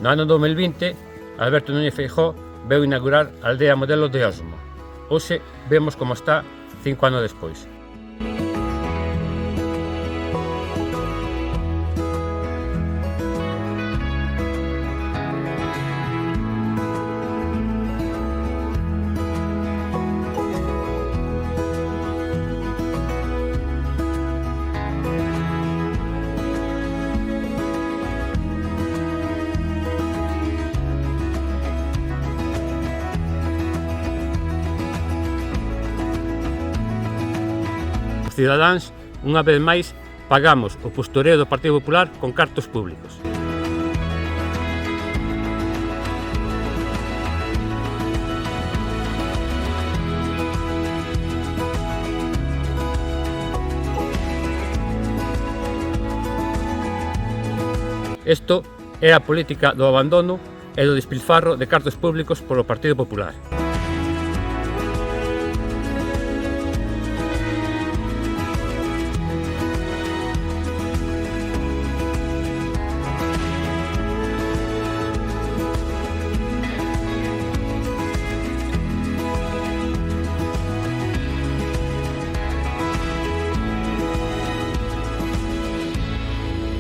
No ano 2020, Alberto Núñez Feijóo veu inaugurar a aldea modelo de Osmo. Hoxe vemos como está 5 anos despois. Os cidadáns, unha vez máis, pagamos o postureo do Partido Popular con cartos públicos. Isto é a política do abandono e do despilfarro de cartos públicos polo Partido Popular.